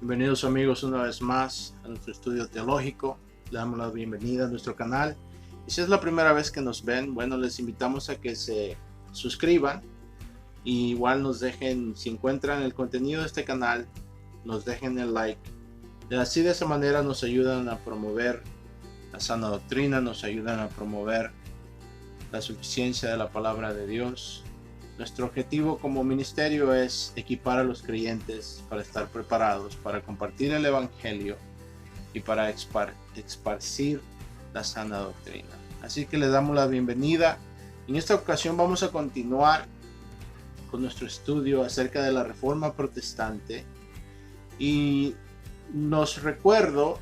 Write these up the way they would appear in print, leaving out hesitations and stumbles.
Bienvenidos amigos una vez más a nuestro estudio teológico. Le damos la bienvenida a nuestro canal. Y si es la primera vez que nos ven, bueno, les invitamos a que se suscriban y igual nos dejen, si encuentran el contenido de este canal, nos dejen el like. Y así de esa manera nos ayudan a promover la sana doctrina, nos ayudan a promover la suficiencia de la palabra de Dios. Nuestro objetivo como ministerio es equipar a los creyentes para estar preparados para compartir el evangelio y para esparcir la sana doctrina. Así que les damos la bienvenida. En esta ocasión vamos a continuar con nuestro estudio acerca de la Reforma Protestante y nos recuerdo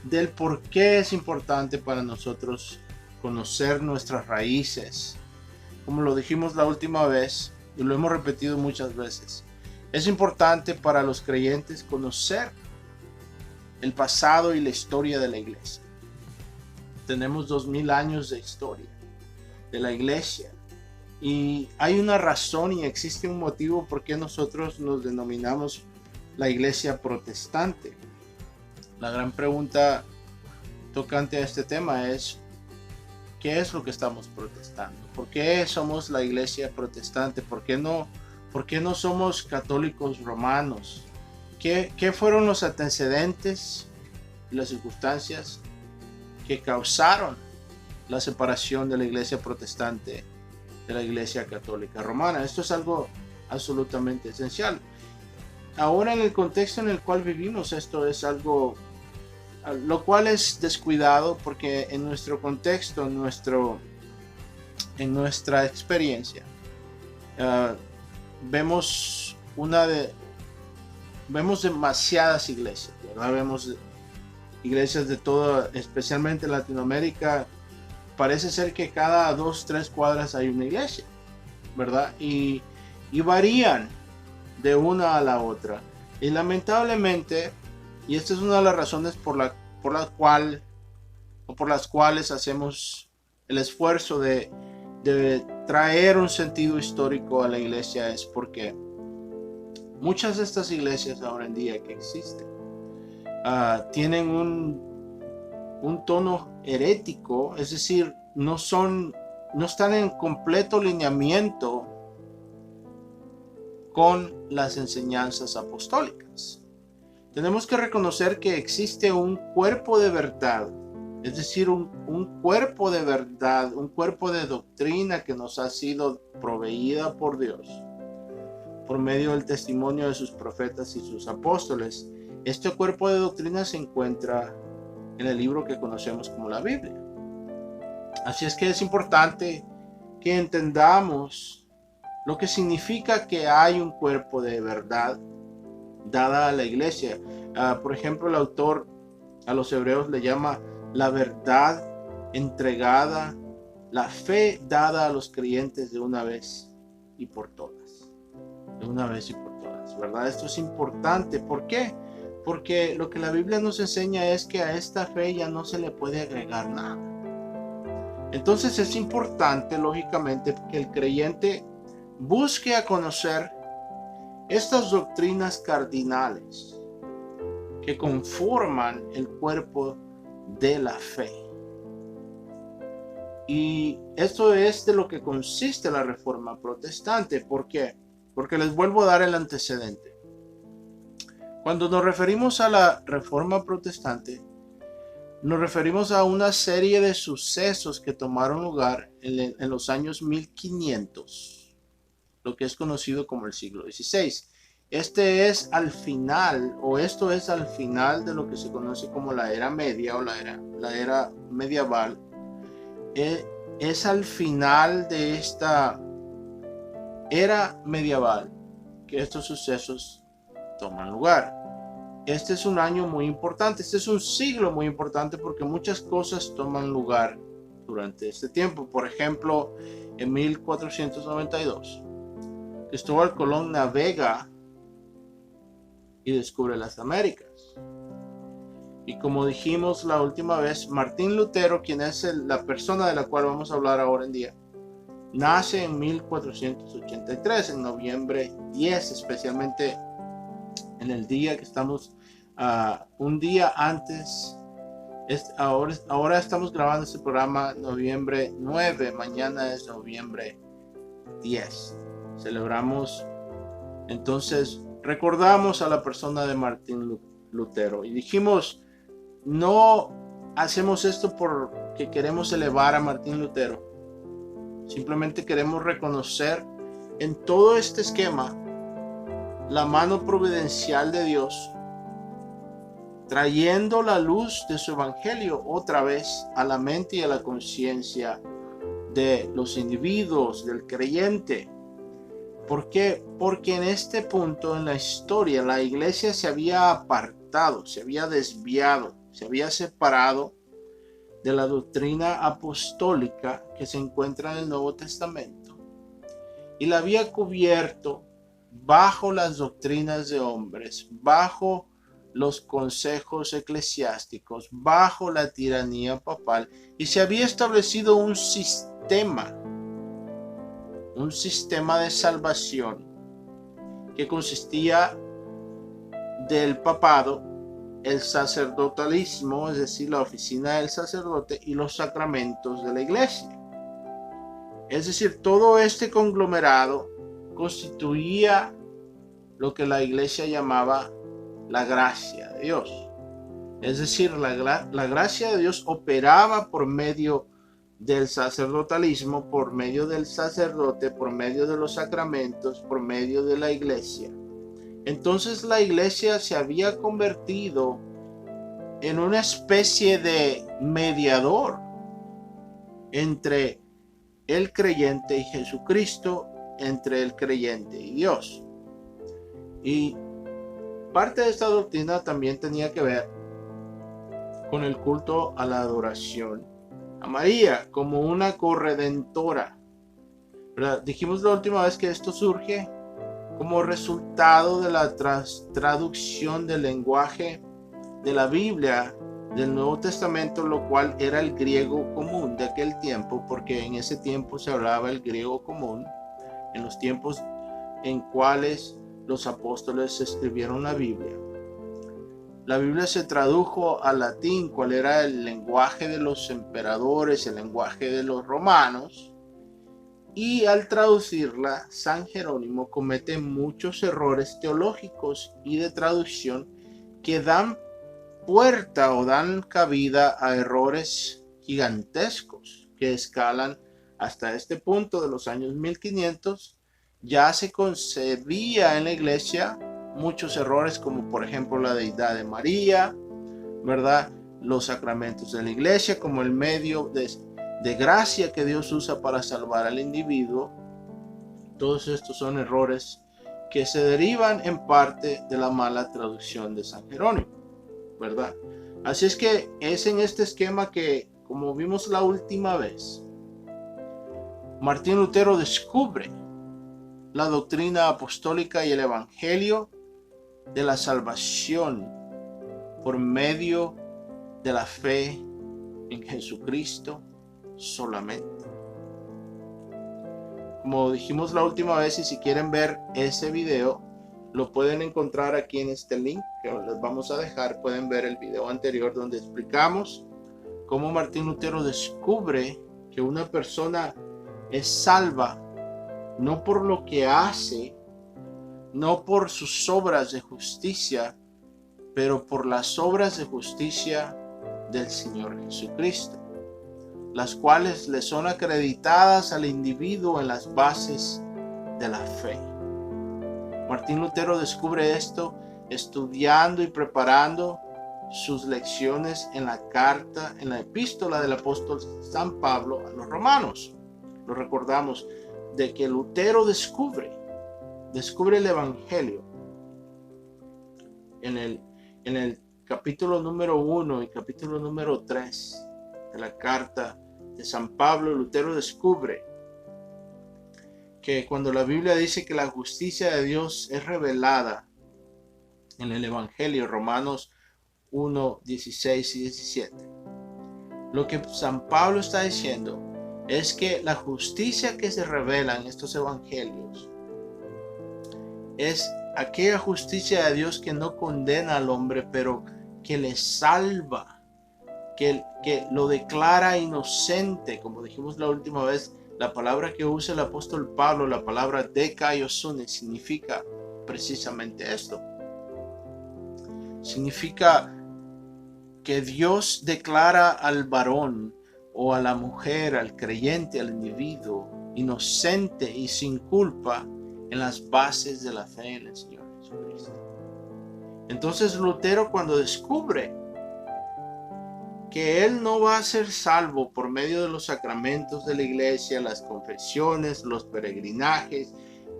del por qué es importante para nosotros conocer nuestras raíces. Como lo dijimos la última vez y lo hemos repetido muchas veces, es importante para los creyentes conocer el pasado y la historia de la iglesia. Tenemos 2000 años de historia de la iglesia y hay una razón y existe un motivo por qué nosotros nos denominamos la iglesia protestante. La gran pregunta tocante a este tema es: ¿qué es lo que estamos protestando? ¿Por qué somos la iglesia protestante? ¿Por qué no somos católicos romanos? ¿Qué fueron los antecedentes y las circunstancias que causaron la separación de la iglesia protestante de la iglesia católica romana? Esto es algo absolutamente esencial. Ahora, en el contexto en el cual vivimos, esto es algo lo cual es descuidado, porque en nuestro contexto, en nuestra experiencia, vemos demasiadas iglesias, ¿verdad? Vemos iglesias de todo, especialmente en Latinoamérica. Parece ser que cada 2-3 cuadras hay una iglesia, ¿verdad? Y varían de una a la otra. Y lamentablemente, y esta es una de las razones por las cuales hacemos el esfuerzo de traer un sentido histórico a la iglesia, es porque muchas de estas iglesias ahora en día que existen tienen un tono herético, es decir, no están en completo lineamiento con las enseñanzas apostólicas. Tenemos que reconocer que existe un cuerpo de verdad, es decir, un cuerpo de verdad, un cuerpo de doctrina que nos ha sido proveída por Dios por medio del testimonio de sus profetas y sus apóstoles. Este cuerpo de doctrina se encuentra en el libro que conocemos como la Biblia. Así es que es importante que entendamos lo que significa que hay un cuerpo de verdad dada a la iglesia. Por ejemplo, el autor a los hebreos le llama la verdad entregada, la fe dada a los creyentes de una vez y por todas. De una vez y por todas, ¿verdad? Esto es importante. ¿Por qué? Porque lo que la Biblia nos enseña es que a esta fe ya no se le puede agregar nada. Entonces es importante, lógicamente, que el creyente busque a conocer estas doctrinas cardinales que conforman el cuerpo de la fe. Y esto es de lo que consiste la Reforma Protestante. ¿Por qué? Porque les vuelvo a dar el antecedente. Cuando nos referimos a la Reforma Protestante, nos referimos a una serie de sucesos que tomaron lugar en los años 1500. Lo que es conocido como el siglo XVI. Esto es al final de lo que se conoce como la era media o la era medieval. Es al final de esta era medieval que estos sucesos toman lugar. Este es un año muy importante, este es un siglo muy importante, porque muchas cosas toman lugar durante este tiempo. Por ejemplo, en 1492, Cristóbal Colón navega y descubre las Américas. Y como dijimos la última vez, Martín Lutero, quien es la persona de la cual vamos a hablar ahora en día, nace en 1483, en noviembre 10, especialmente en el día que estamos, un día antes. Ahora estamos grabando este programa noviembre 9, mañana es noviembre 10. Celebramos, entonces recordamos a la persona de Martín Lutero y dijimos, no hacemos esto porque queremos elevar a Martín Lutero, simplemente queremos reconocer en todo este esquema la mano providencial de Dios, trayendo la luz de su evangelio otra vez a la mente y a la conciencia de los individuos, del creyente. ¿Por qué? Porque en este punto en la historia la iglesia se había apartado, se había desviado, se había separado de la doctrina apostólica que se encuentra en el Nuevo Testamento y la había cubierto bajo las doctrinas de hombres, bajo los consejos eclesiásticos, bajo la tiranía papal, y se había establecido un sistema de salvación que consistía del papado, el sacerdotalismo, es decir, la oficina del sacerdote, y los sacramentos de la iglesia. Es decir, todo este conglomerado constituía lo que la iglesia llamaba la gracia de Dios. Es decir, la gracia de Dios operaba por medio del sacerdotalismo, por medio del sacerdote, por medio de los sacramentos, por medio de la iglesia. Entonces la iglesia se había convertido en una especie de mediador entre el creyente y Jesucristo, entre el creyente y Dios. Y parte de esta doctrina también tenía que ver con el culto a la adoración a María como una corredentora. ¿Verdad? Dijimos la última vez que esto surge como resultado de la traducción del lenguaje de la Biblia del Nuevo Testamento, lo cual era el griego común de aquel tiempo, porque en ese tiempo se hablaba el griego común, en los tiempos en cuales los apóstoles escribieron la Biblia. La Biblia se tradujo al latín, cual era el lenguaje de los emperadores, el lenguaje de los romanos, y al traducirla, San Jerónimo comete muchos errores teológicos y de traducción que dan puerta o dan cabida a errores gigantescos que escalan hasta este punto de los años 1500. Ya se concebía en la iglesia muchos errores, como por ejemplo la deidad de María, ¿verdad? Los sacramentos de la iglesia como el medio de gracia que Dios usa para salvar al individuo. Todos estos son errores que se derivan en parte de la mala traducción de San Jerónimo, ¿verdad? Así es que es en este esquema que, como vimos la última vez, Martín Lutero descubre la doctrina apostólica y el evangelio de la salvación por medio de la fe en Jesucristo solamente. Como dijimos la última vez, y si quieren ver ese video, lo pueden encontrar aquí en este link que les vamos a dejar. Pueden ver el video anterior donde explicamos cómo Martín Lutero descubre que una persona es salva no por lo que hace, no por sus obras de justicia, pero por las obras de justicia del Señor Jesucristo, las cuales le son acreditadas al individuo en las bases de la fe. Martín Lutero descubre esto estudiando y preparando sus lecciones en la carta, en la epístola del apóstol San Pablo a los romanos. Lo recordamos de que Lutero descubre el evangelio en el capítulo número 1 y capítulo número 3 de la carta de San Pablo. Lutero descubre que cuando la Biblia dice que la justicia de Dios es revelada en el evangelio, Romanos 1, 16 y 17, lo que San Pablo está diciendo es que la justicia que se revela en estos evangelios es aquella justicia de Dios que no condena al hombre, pero que le salva, que lo declara inocente. Como dijimos la última vez, la palabra que usa el apóstol Pablo, la palabra dekaiosune, significa precisamente esto. Significa que Dios declara al varón o a la mujer, al creyente, al individuo, inocente y sin culpa en las bases de la fe en el Señor Jesucristo. Entonces Lutero, cuando descubre que él no va a ser salvo por medio de los sacramentos de la iglesia, las confesiones, los peregrinajes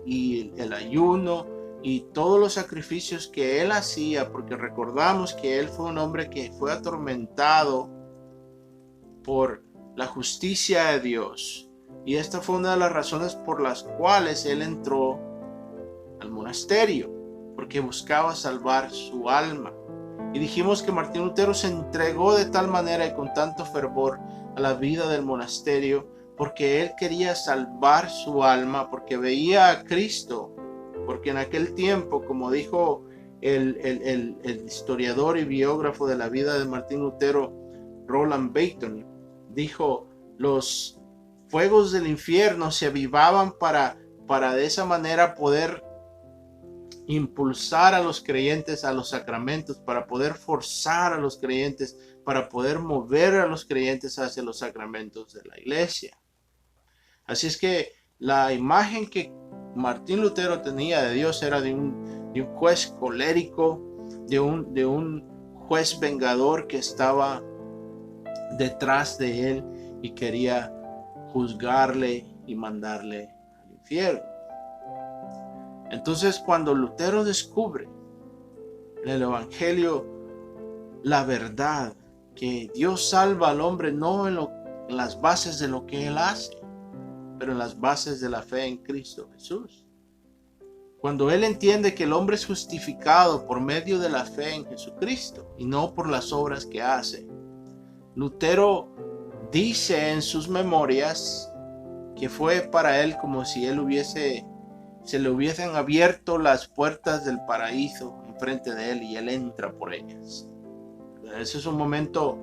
y el ayuno y todos los sacrificios que él hacía, porque recordamos que él fue un hombre que fue atormentado por la justicia de Dios, y esta fue una de las razones por las cuales él entró al monasterio, porque buscaba salvar su alma. Y dijimos que Martín Lutero se entregó de tal manera y con tanto fervor a la vida del monasterio, porque él quería salvar su alma, porque veía a Cristo, porque en aquel tiempo, como dijo el historiador y biógrafo de la vida de Martín Lutero, Roland Bainton, dijo: los fuegos del infierno se avivaban para de esa manera poder impulsar a los creyentes a los sacramentos, para poder forzar a los creyentes, para poder mover a los creyentes hacia los sacramentos de la iglesia. Así es que la imagen que Martín Lutero tenía de Dios era de un juez colérico, de un juez vengador que estaba detrás de él y quería juzgarle y mandarle al infierno. Entonces, cuando Lutero descubre en el Evangelio la verdad, que Dios salva al hombre no en las bases de lo que él hace, pero en las bases de la fe en Cristo Jesús. Cuando él entiende que el hombre es justificado por medio de la fe en Jesucristo y no por las obras que hace, Lutero dice en sus memorias que fue para él como si se le hubiesen abierto las puertas del paraíso enfrente de él y él entra por ellas. Ese es un momento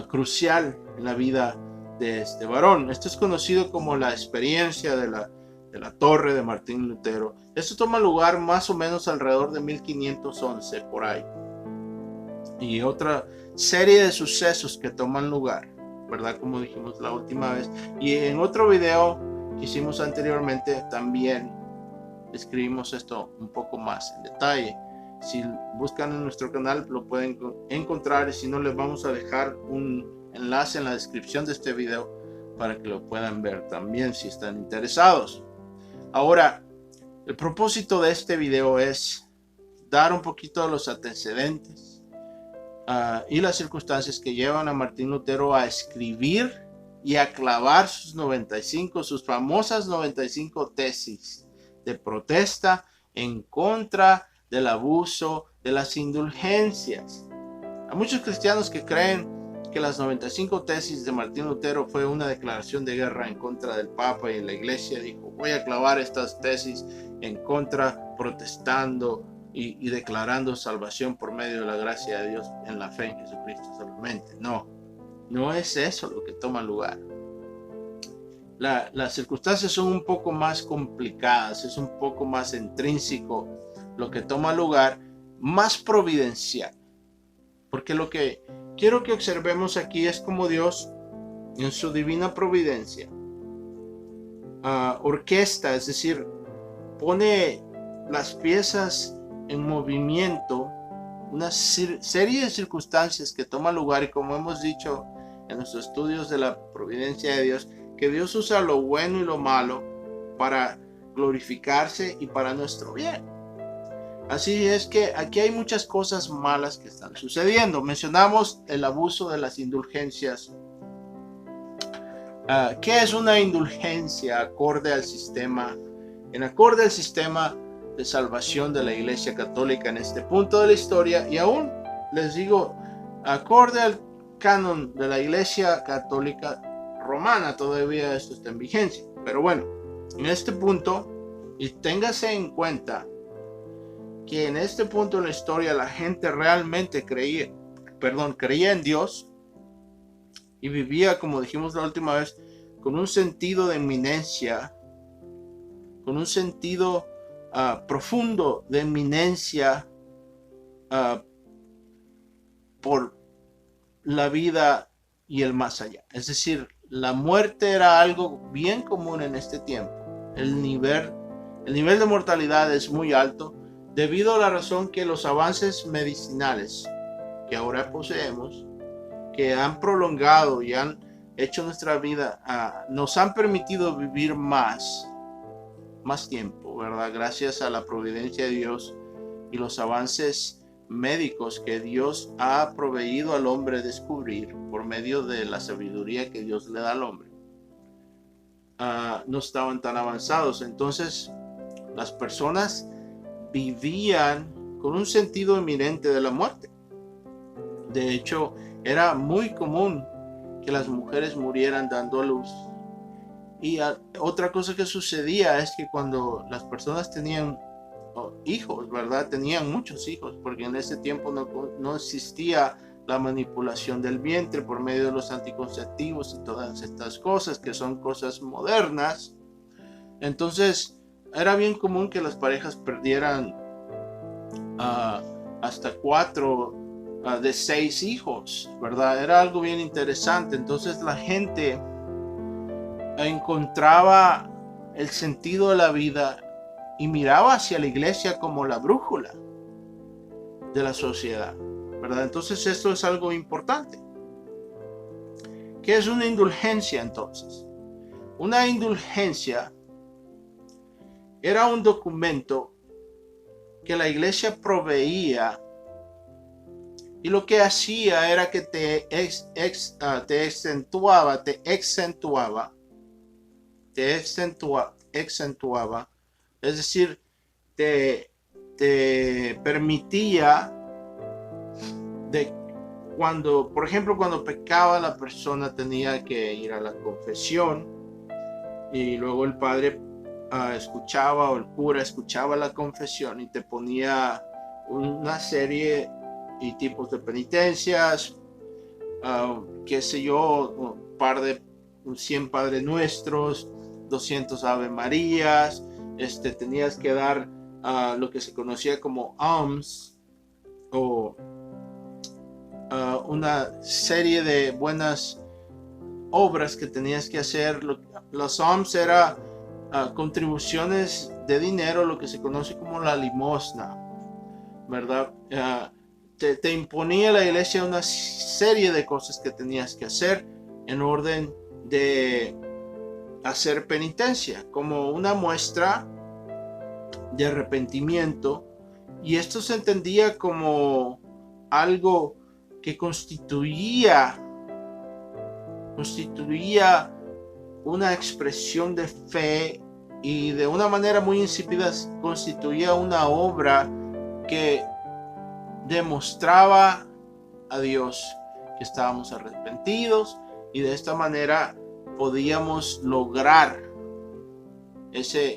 crucial en la vida de este varón. Esto es conocido como la experiencia de la torre de Martín Lutero. Esto toma lugar más o menos alrededor de 1511 por ahí. Y otra serie de sucesos que toman lugar, ¿verdad? Como dijimos la última vez. Y en otro video que hicimos anteriormente también escribimos esto un poco más en detalle. Si buscan en nuestro canal lo pueden encontrar, y si no, les vamos a dejar un enlace en la descripción de este video para que lo puedan ver también si están interesados. Ahora, el propósito de este video es dar un poquito de los antecedentes y las circunstancias que llevan a Martín Lutero a escribir y a clavar sus famosas 95 tesis de protesta en contra del abuso de las indulgencias. Hay muchos cristianos que creen que las 95 tesis de Martín Lutero fue una declaración de guerra en contra del Papa, y la iglesia dijo: voy a clavar estas tesis en contra, protestando y declarando salvación por medio de la gracia de Dios en la fe en Jesucristo solamente. No es eso lo que toma lugar. Las circunstancias son un poco más complicadas, es un poco más intrínseco lo que toma lugar, más providencial. Porque lo que quiero que observemos aquí es cómo Dios, en su divina providencia, orquesta, es decir, pone las piezas en movimiento, una serie de circunstancias que toman lugar. Y como hemos dicho en nuestros estudios de la providencia de Dios, que Dios usa lo bueno y lo malo para glorificarse y para nuestro bien. Así es que aquí hay muchas cosas malas que están sucediendo. Mencionamos el abuso de las indulgencias. ¿Qué es una indulgencia acorde al sistema? En acorde al sistema de salvación de la Iglesia Católica en este punto de la historia, y aún les digo, acorde al canon de la Iglesia Católica Romana, todavía esto está en vigencia. Pero bueno, en este punto Y téngase en cuenta que en este punto de la historia la gente realmente creía en Dios y vivía, como dijimos la última vez, con un sentido de eminencia, con un sentido profundo de eminencia por la vida y el más allá. Es decir, la muerte era algo bien común en este tiempo. El nivel de mortalidad es muy alto debido a la razón que los avances medicinales que ahora poseemos, que han prolongado y han hecho nuestra vida, nos han permitido vivir más tiempo, ¿verdad? Gracias a la providencia de Dios y los avances médicos que Dios ha proveído al hombre descubrir por medio de la sabiduría que Dios le da al hombre. No estaban tan avanzados, entonces las personas vivían con un sentido inminente de la muerte. De hecho, era muy común que las mujeres murieran dando a luz. Y otra cosa que sucedía es que cuando las personas tenían hijos, ¿verdad? Tenían muchos hijos, porque en ese tiempo no existía la manipulación del vientre por medio de los anticonceptivos y todas estas cosas que son cosas modernas. Entonces era bien común que las parejas perdieran hasta 4 de 6 hijos, ¿verdad? Era algo bien interesante. Entonces la gente encontraba el sentido de la vida y miraba hacia la iglesia como la brújula de la sociedad, ¿verdad? Entonces esto es algo importante. ¿Qué es una indulgencia entonces? Una indulgencia era un documento que la iglesia proveía y lo que hacía era que te exentuaba, es decir, te permitía de cuando, por ejemplo, cuando pecaba la persona tenía que ir a la confesión y luego el padre escuchaba o el cura escuchaba la confesión y te ponía una serie y tipos de penitencias, qué sé yo, 100 Padre Nuestros, 200 Ave Marías, tenías que dar lo que se conocía como alms o una serie de buenas obras que tenías que hacer. Los alms eran contribuciones de dinero, lo que se conoce como la limosna, ¿verdad? Te imponía la iglesia una serie de cosas que tenías que hacer en orden de hacer penitencia, como una muestra de arrepentimiento, y esto se entendía como algo que constituía una expresión de fe y de una manera muy insípida constituía una obra que demostraba a Dios que estábamos arrepentidos y de esta manera podíamos lograr ese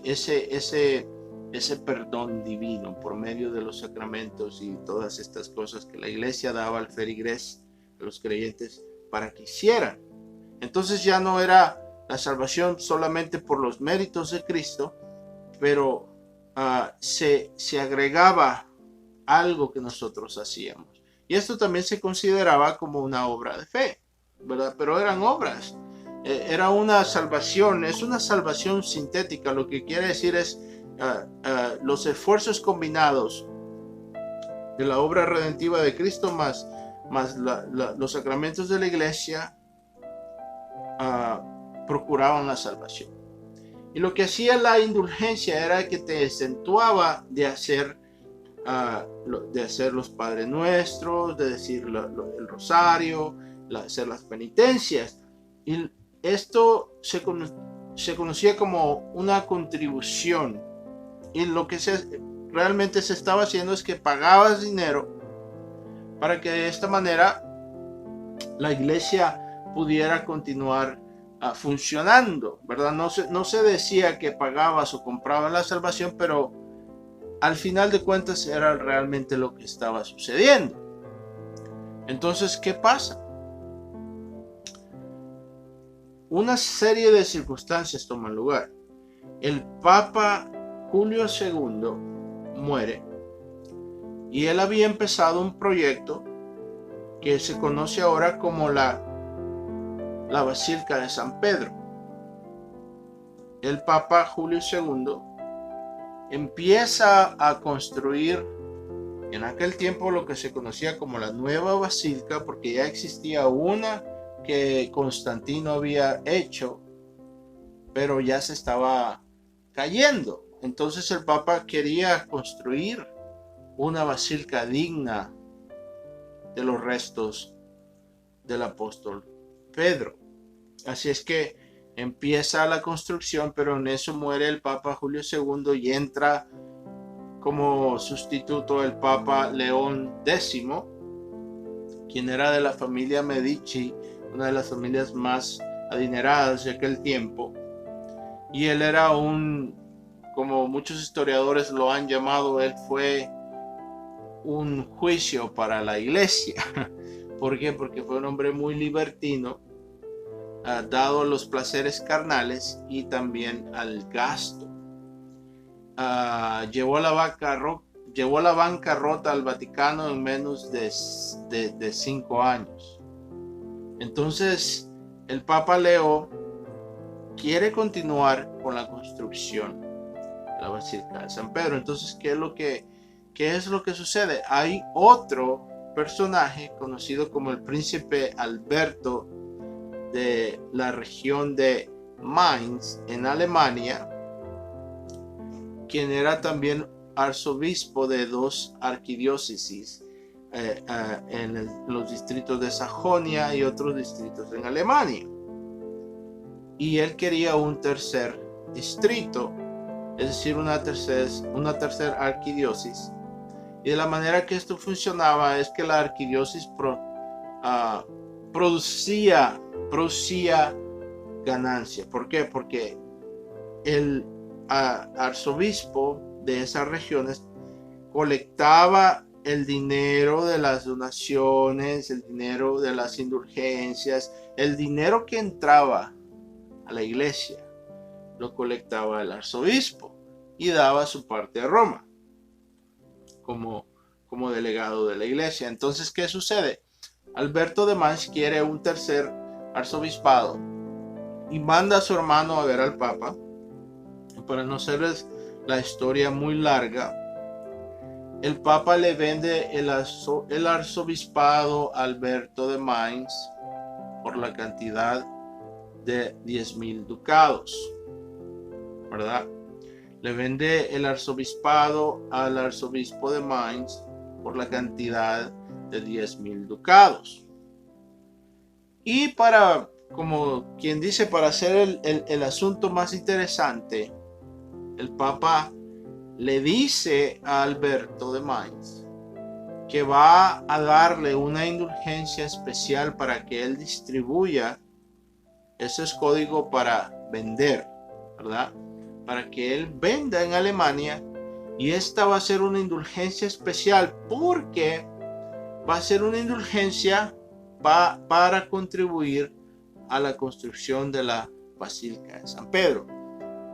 perdón divino por medio de los sacramentos y todas estas cosas que la iglesia daba al ferigrés a los creyentes para que hicieran. Entonces ya no era la salvación solamente por los méritos de Cristo, pero se agregaba algo que nosotros hacíamos. Y esto también se consideraba como una obra de fe, ¿verdad? Pero eran obras. Era una salvación, es una salvación sintética. Lo que quiere decir es los esfuerzos combinados de la obra redentiva de Cristo más los sacramentos de la iglesia procuraban la salvación. Y lo que hacía la indulgencia era que te exentuaba de hacer los Padres Nuestros, de decir el rosario, hacer las penitencias. Y esto se conocía como una contribución. Y lo que realmente se estaba haciendo es que pagabas dinero para que de esta manera la iglesia pudiera continuar funcionando, ¿verdad? No se decía que pagabas o comprabas la salvación, pero al final de cuentas era realmente lo que estaba sucediendo. Entonces, ¿qué pasa? Una serie de circunstancias toman lugar. El Papa Julio II muere y él había empezado un proyecto que se conoce ahora como la Basílica de San Pedro. El Papa Julio II empieza a construir en aquel tiempo lo que se conocía como la nueva basílica, porque ya existía una que Constantino había hecho, pero ya se estaba cayendo. Entonces el Papa quería construir una basílica digna de los restos del apóstol Pedro. Así es que empieza la construcción, pero en eso muere el Papa Julio II y entra como sustituto el Papa León X, quien era de la familia Medici, una de las familias más adineradas de aquel tiempo. Y él era como muchos historiadores lo han llamado, él fue un juicio para la iglesia. ¿Por qué? Porque fue un hombre muy libertino, dado a los placeres carnales y también al gasto. Llevó a la bancarrota al Vaticano en menos de 5 años. Entonces, el Papa Leo quiere continuar con la construcción de la Basílica de San Pedro. Entonces, ¿qué es lo que sucede? Hay otro personaje conocido como el príncipe Alberto de la región de Mainz en Alemania, quien era también arzobispo de 2 arquidiócesis en los distritos de Sajonia y otros distritos en Alemania. Y él quería un tercer distrito, es decir, una tercera arquidiócesis. Y de la manera que esto funcionaba es que la arquidiócesis producía ganancia. ¿Por qué? Porque el arzobispo de esas regiones colectaba el dinero de las donaciones, el dinero de las indulgencias, el dinero que entraba a la iglesia lo colectaba el arzobispo y daba su parte a Roma como delegado de la iglesia. Entonces, ¿qué sucede? Alberto de Mainz quiere un tercer arzobispado y manda a su hermano a ver al Papa. Para no hacerles la historia muy larga, el Papa le vende el arzobispado a Alberto de Mainz por la cantidad de 10,000 ducados, ¿verdad? Le vende el arzobispado al arzobispo de Mainz por la cantidad de 10,000 ducados. Y como quien dice, para hacer el asunto más interesante, el Papa le dice a Alberto de Mainz que va a darle una indulgencia especial para que él distribuya. Ese es código para vender, ¿verdad? Para que él venda en Alemania, y esta va a ser una indulgencia especial porque va a ser una indulgencia para contribuir a la construcción de la Basílica de San Pedro.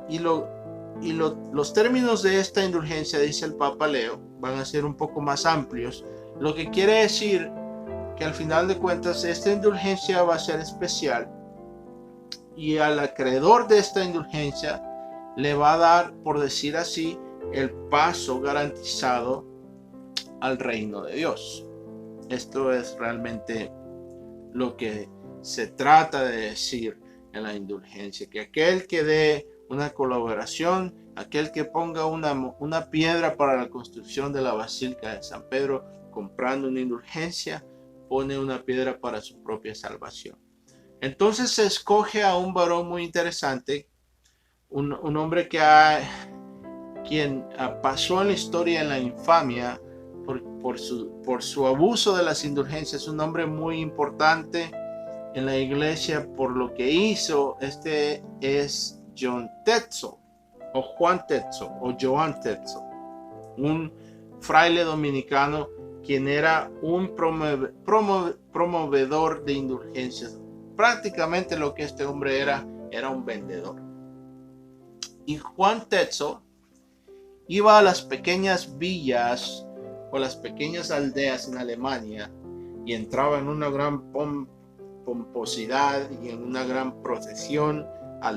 Y los términos de esta indulgencia, dice el Papa Leo, van a ser un poco más amplios, lo que quiere decir que al final de cuentas esta indulgencia va a ser especial, y al acreedor de esta indulgencia le va a dar, por decir así, el paso garantizado al reino de Dios. Esto es realmente lo que se trata de decir en la indulgencia, que aquel que dé una colaboración, aquel que ponga una piedra para la construcción de la Basílica de San Pedro, comprando una indulgencia, pone una piedra para su propia salvación. Entonces se escoge a un varón muy interesante, un hombre quien pasó en la historia en la infamia por su abuso de las indulgencias, un hombre muy importante, en la iglesia por lo que hizo. Este es John Tetzel, o Juan Tetzel, o Joan Tetzel, un fraile dominicano quien era un promovedor de indulgencias. Prácticamente lo que este hombre era un vendedor. Y Juan Tetzel iba a las pequeñas villas o las pequeñas aldeas en Alemania y entraba en una gran pomposidad y en una gran procesión a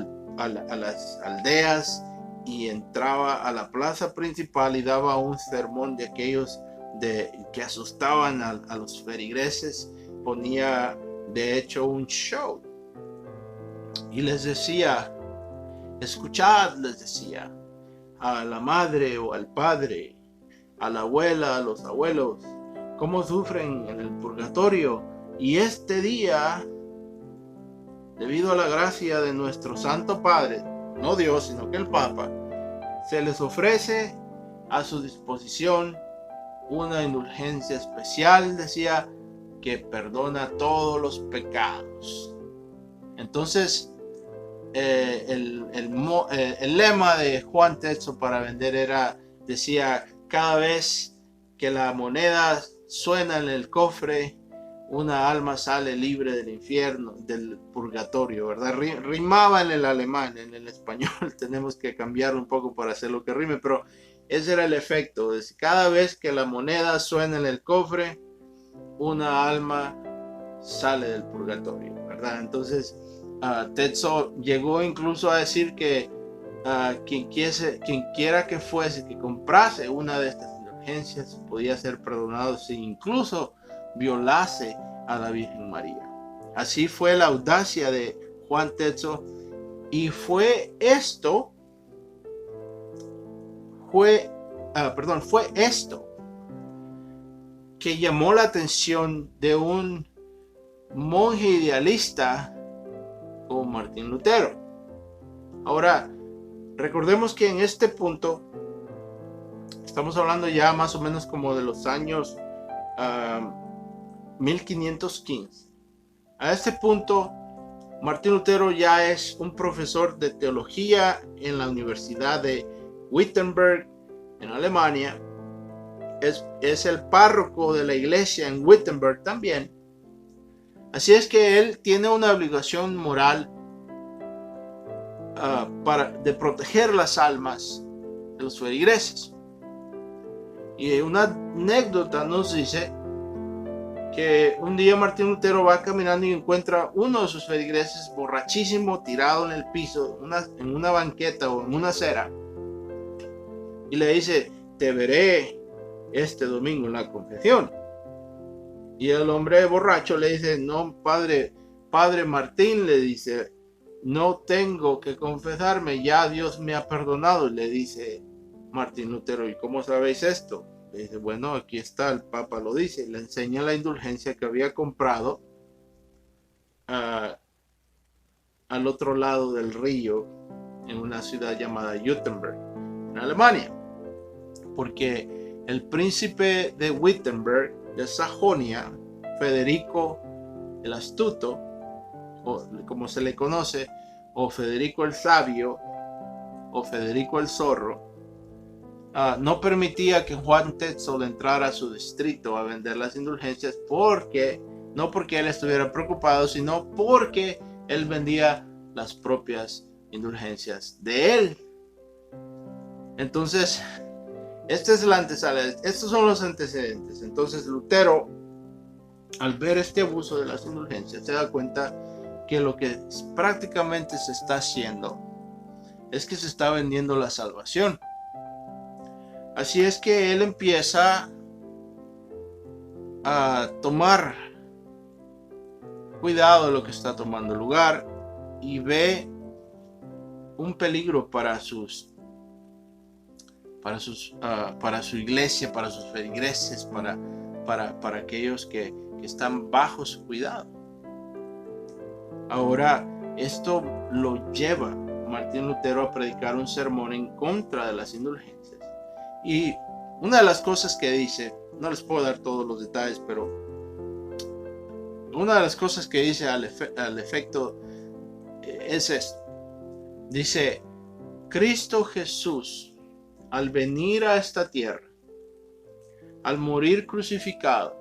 las aldeas, y entraba a la plaza principal y daba un sermón de aquellos que asustaban a los feligreses. Ponía de hecho un show y les decía: escuchad, les decía, a la madre o al padre, a la abuela, a los abuelos, cómo sufren en el purgatorio, y este día, debido a la gracia de nuestro Santo Padre, no Dios, sino que el Papa, se les ofrece a su disposición una indulgencia especial, decía, que perdona todos los pecados. Entonces, el lema de Juan Tetzel para vender decía: cada vez que la moneda suena en el cofre, una alma sale libre del infierno, del purgatorio, ¿verdad? Rimaba en el alemán, en el español tenemos que cambiar un poco para hacer lo que rime, pero ese era el efecto. Cada vez que la moneda suena en el cofre, una alma sale del purgatorio, ¿verdad? Entonces, Tetzel llegó incluso a decir que quien quiera que fuese que comprase una de estas indulgencias podía ser perdonado si incluso violase a la Virgen María. Así fue la audacia de Juan Tetzel, y fue esto que llamó la atención de un monje idealista como Martín Lutero. Ahora, recordemos que en este punto estamos hablando ya más o menos como de los años 1515. A este punto, Martín Lutero ya es un profesor de teología en la Universidad de Wittenberg, en Alemania. Es el párroco de la iglesia en Wittenberg también. Así es que él tiene una obligación moral de proteger las almas de los feligreses. Y una anécdota nos dice que un día Martín Lutero va caminando y encuentra uno de sus feligreses borrachísimo, tirado en el piso, en una banqueta o en una acera, y le dice: te veré este domingo en la confesión. Y el hombre borracho le dice: no, padre Martín, le dice, no tengo que confesarme, ya Dios me ha perdonado. Y le dice Martín Lutero: ¿y cómo sabéis esto? Le dice: bueno, aquí está, el Papa lo dice. Y le enseña la indulgencia que había comprado al otro lado del río, en una ciudad llamada Wittenberg, en Alemania, porque el príncipe de Wittenberg, de Sajonia, Federico el Astuto, o como se le conoce, o Federico el Sabio, o Federico el Zorro, no permitía que Juan Tetzel entrara a su distrito a vender las indulgencias, no porque él estuviera preocupado, sino porque él vendía las propias indulgencias de él. Entonces, esta es la antesala, estos son los antecedentes. Entonces Lutero, al ver este abuso de las indulgencias, se da cuenta que lo que prácticamente se está haciendo es que se está vendiendo la salvación. Así es que él empieza a tomar cuidado de lo que está tomando lugar y ve un peligro para su iglesia, para sus feligreses, para aquellos que están bajo su cuidado. Ahora, esto lo lleva Martín Lutero a predicar un sermón en contra de las indulgencias. Y una de las cosas que dice, no les puedo dar todos los detalles, pero una de las cosas que dice al efecto es esto. Dice, Cristo Jesús, al venir a esta tierra, al morir crucificado,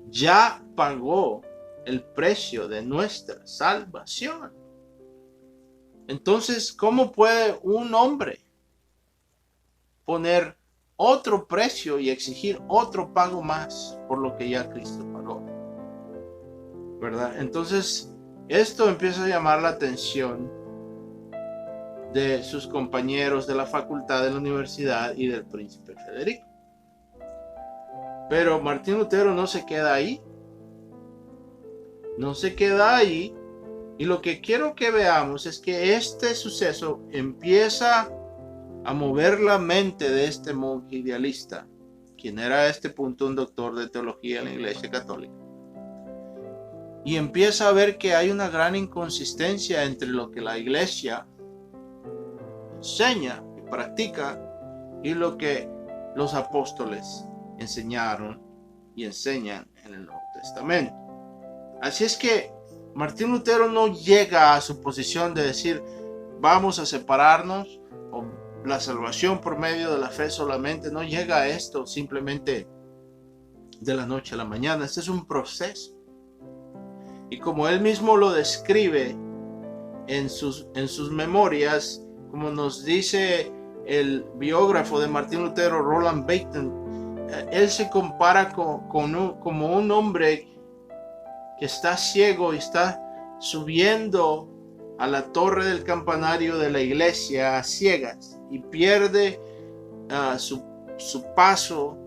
ya pagó el precio de nuestra salvación. Entonces, ¿cómo puede un hombre poner otro precio y exigir otro pago más por lo que ya Cristo pagó? ¿Verdad? Entonces, esto empieza a llamar la atención de sus compañeros de la facultad de la universidad y del príncipe Federico. Pero Martín Lutero no se queda ahí. No se queda ahí. Y lo que quiero que veamos es que este suceso empieza a mover la mente de este monje idealista, quien era a este punto un doctor de teología en la Iglesia Católica. Y empieza a ver que hay una gran inconsistencia entre lo que la Iglesia enseña y practica y lo que los apóstoles enseñaron y enseñan en el Nuevo Testamento. Así es que Martín Lutero no llega a su posición de decir vamos a separarnos o la salvación por medio de la fe solamente. No llega a esto simplemente de la noche a la mañana. Este es un proceso. Y como él mismo lo describe en sus memorias, como nos dice el biógrafo de Martín Lutero, Roland Bainton, él se compara como un hombre que está ciego y está subiendo a la torre del campanario de la iglesia a ciegas y pierde su paso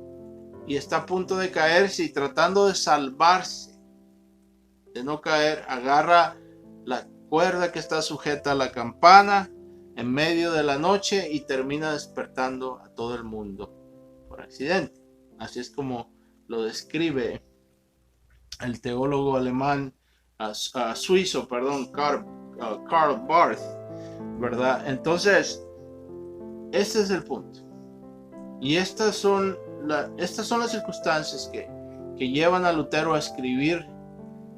y está a punto de caerse, y tratando de salvarse de no caer, agarra la cuerda que está sujeta a la campana en medio de la noche y termina despertando a todo el mundo por accidente. Así es como lo describe el teólogo alemán suizo, Karl Barth, ¿verdad? Entonces, este es el punto. Y estas son las circunstancias que llevan a Lutero a escribir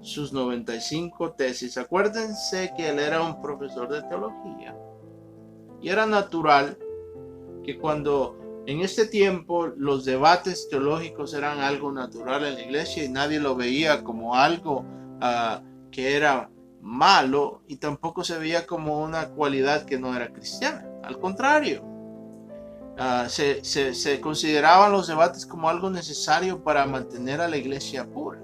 sus 95 tesis. Acuérdense que él era un profesor de teología. Y era natural que cuando en este tiempo los debates teológicos eran algo natural en la iglesia y nadie lo veía como algo que era malo, y tampoco se veía como una cualidad que no era cristiana. Al contrario, se consideraban los debates como algo necesario para mantener a la iglesia pura.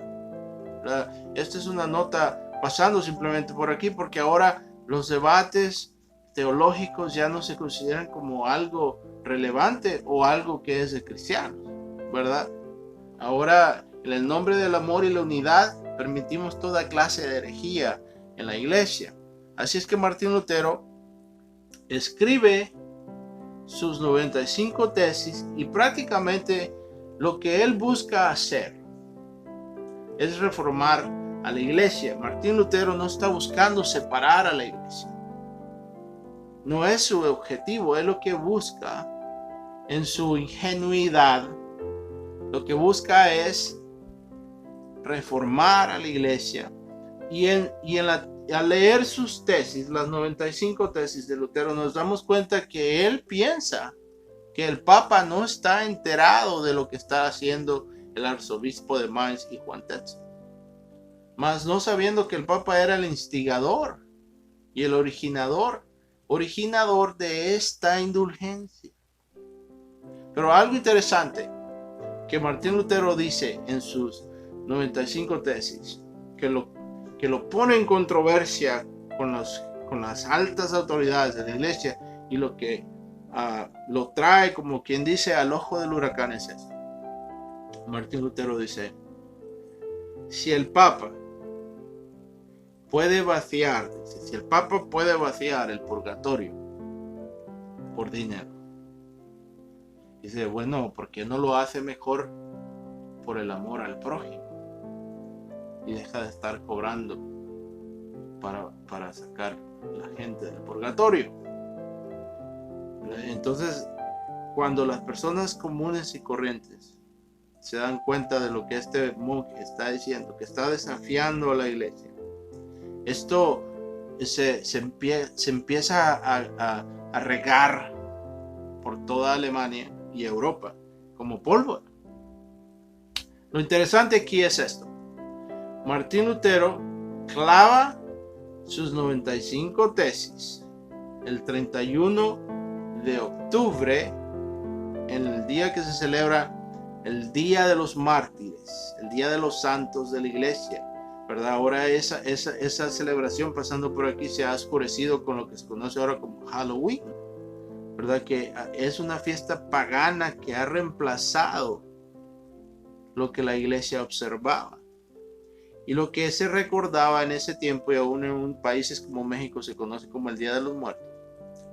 Esta es una nota pasando simplemente por aquí, porque ahora los debates teológicos ya no se consideran como algo relevante o algo que es de cristianos, ¿verdad? Ahora, en el nombre del amor y la unidad, permitimos toda clase de herejía en la iglesia. Así es que Martín Lutero escribe sus 95 tesis, y prácticamente lo que él busca hacer es reformar a la iglesia. Martín Lutero no está buscando separar a la iglesia. No es su objetivo. Es lo que busca en su ingenuidad. Lo que busca es reformar a la iglesia. Al leer sus tesis, las 95 tesis de Lutero, nos damos cuenta que él piensa que el Papa no está enterado de lo que está haciendo el arzobispo de Mainz y Juan Tetzel, mas no sabiendo que el Papa era el instigador y el originador de esta indulgencia. Pero algo interesante que Martín Lutero dice en sus 95 tesis, que lo pone en controversia con las altas autoridades de la iglesia, y lo que lo trae, como quien dice, al ojo del huracán, es esto. Martín Lutero dice: si el Papa puede vaciar el purgatorio por dinero, dice, bueno, ¿por qué no lo hace mejor por el amor al prójimo y deja de estar cobrando para sacar la gente del purgatorio? Entonces, cuando las personas comunes y corrientes se dan cuenta de lo que este monje está diciendo, que está desafiando a la iglesia. Esto se empieza a regar por toda Alemania y Europa como pólvora. Lo interesante aquí es esto. Martín Lutero clava sus 95 tesis el 31 de octubre, en el día que se celebra el Día de los Mártires, el Día de los Santos de la Iglesia, ¿verdad? Ahora esa celebración pasando por aquí se ha oscurecido con lo que se conoce ahora como Halloween, ¿verdad? Que es una fiesta pagana que ha reemplazado lo que la iglesia observaba. Y lo que se recordaba en ese tiempo, y aún en países como México se conoce como el Día de los Muertos,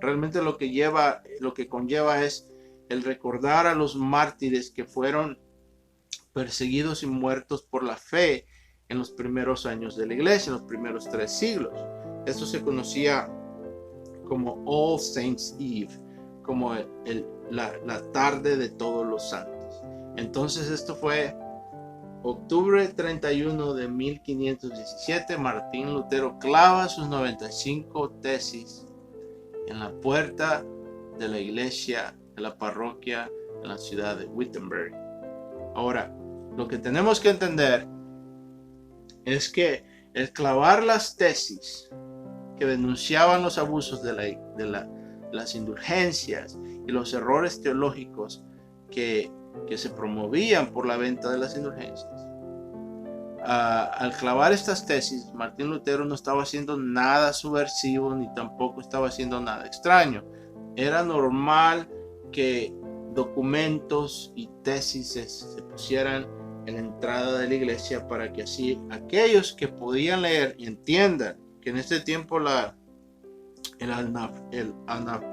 realmente lo que conlleva es el recordar a los mártires que fueron perseguidos y muertos por la fe en los primeros años de la iglesia, en los primeros 3 siglos. Esto se conocía como All Saints Eve, como la tarde de todos los santos. Entonces esto fue octubre 31 de 1517. Martín Lutero clava sus 95 tesis en la puerta de la iglesia de la parroquia en la ciudad de Wittenberg. Ahora, lo que tenemos que entender es que el clavar las tesis que denunciaban los abusos de las indulgencias y los errores teológicos que se promovían por la venta de las indulgencias, al clavar estas tesis, Martín Lutero no estaba haciendo nada subversivo ni tampoco estaba haciendo nada extraño. Era normal que documentos y tesis se pusieran en la entrada de la iglesia para que así aquellos que podían leer y entiendan que en este tiempo el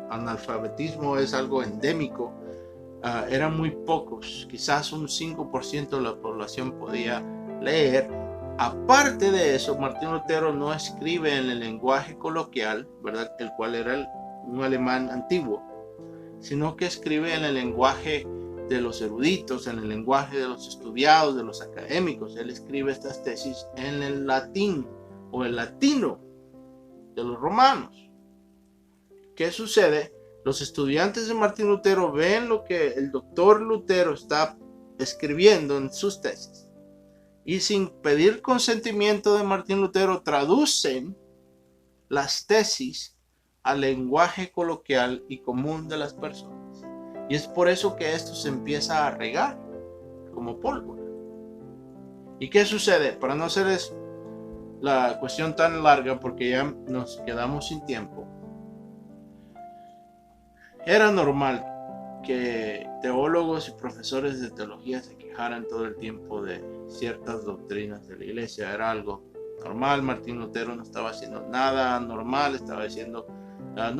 analfabetismo es algo endémico. Eran muy pocos, quizás un 5% de la población podía leer. Aparte de eso, Martín Lutero no escribe en el lenguaje coloquial, ¿verdad?, el cual era un alemán antiguo, sino que escribe en el lenguaje de los eruditos, en el lenguaje de los estudiados, de los académicos. Él escribe estas tesis en el latín o el latino de los romanos. ¿Qué sucede? Los estudiantes de Martín Lutero ven lo que el doctor Lutero está escribiendo en sus tesis y sin pedir consentimiento de Martín Lutero traducen las tesis al lenguaje coloquial y común de las personas. Y es por eso que esto se empieza a regar como pólvora. ¿Y qué sucede? Para no hacerles la cuestión tan larga, porque ya nos quedamos sin tiempo, era normal que teólogos y profesores de teología se quejaran todo el tiempo de ciertas doctrinas de la iglesia. Era algo normal. Martín Lutero no estaba haciendo nada anormal, no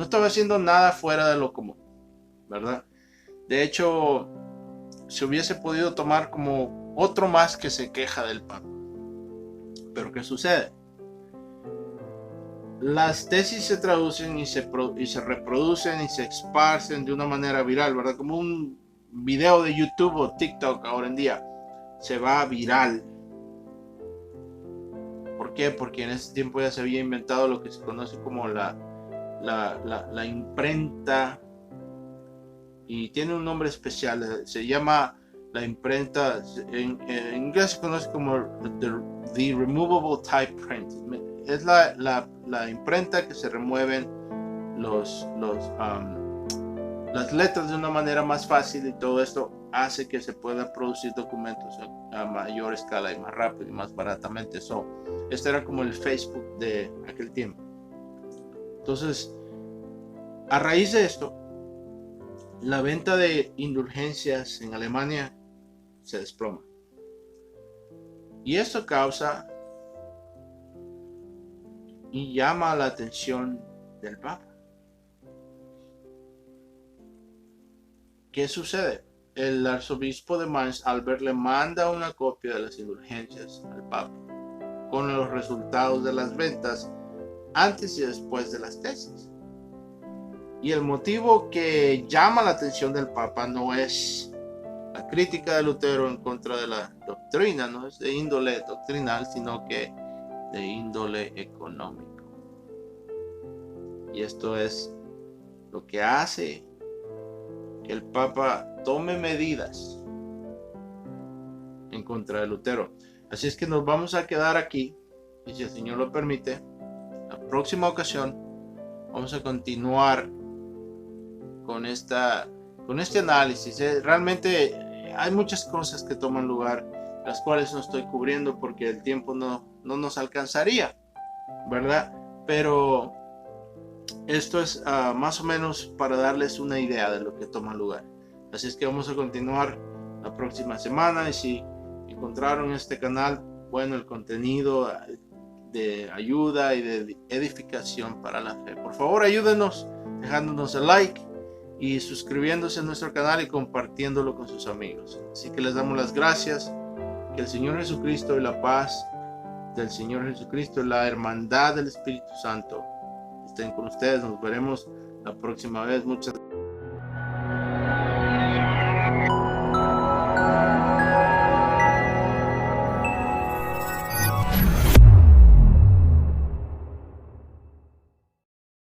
estaba haciendo nada fuera de lo común, ¿verdad? De hecho, se hubiese podido tomar como otro más que se queja del Papa. Pero ¿qué sucede? Las tesis se traducen y se reproducen y se esparcen de una manera viral, ¿verdad? Como un video de YouTube o TikTok ahora en día se va viral. ¿Por qué? Porque en ese tiempo ya se había inventado lo que se conoce como la imprenta, y tiene un nombre especial. Se llama la imprenta, en inglés se conoce como the removable type print. Es la imprenta que se remueven las letras de una manera más fácil, y todo esto hace que se puedan producir documentos a mayor escala y más rápido y más baratamente. Este era como el Facebook de aquel tiempo. Entonces, a raíz de esto, la venta de indulgencias en Alemania se desploma. Y esto causa y llama la atención del Papa. ¿Qué sucede? El arzobispo de Mainz, Albert, le manda una copia de las indulgencias al Papa con los resultados de las ventas antes y después de las tesis. Y el motivo que llama la atención del Papa no es la crítica de Lutero en contra de la doctrina no es de índole doctrinal, sino que de índole económico. Y esto es lo que hace que el Papa tome medidas en contra de Lutero. Así es que nos vamos a quedar aquí, y si el Señor lo permite, la próxima ocasión vamos a continuar con este análisis. Realmente hay muchas cosas que toman lugar, las cuales no estoy cubriendo porque el tiempo no nos alcanzaría, ¿verdad? Pero esto es más o menos para darles una idea de lo que toma lugar. Así es que vamos a continuar la próxima semana, y si encontraron este canal, bueno, el contenido de ayuda y de edificación para la fe, por favor ayúdenos dejándonos el like y suscribiéndose a nuestro canal y compartiéndolo con sus amigos. Así que les damos las gracias. Que el Señor Jesucristo y la paz del Señor Jesucristo y la hermandad del Espíritu Santo estén con ustedes. Nos veremos la próxima vez. Muchas gracias.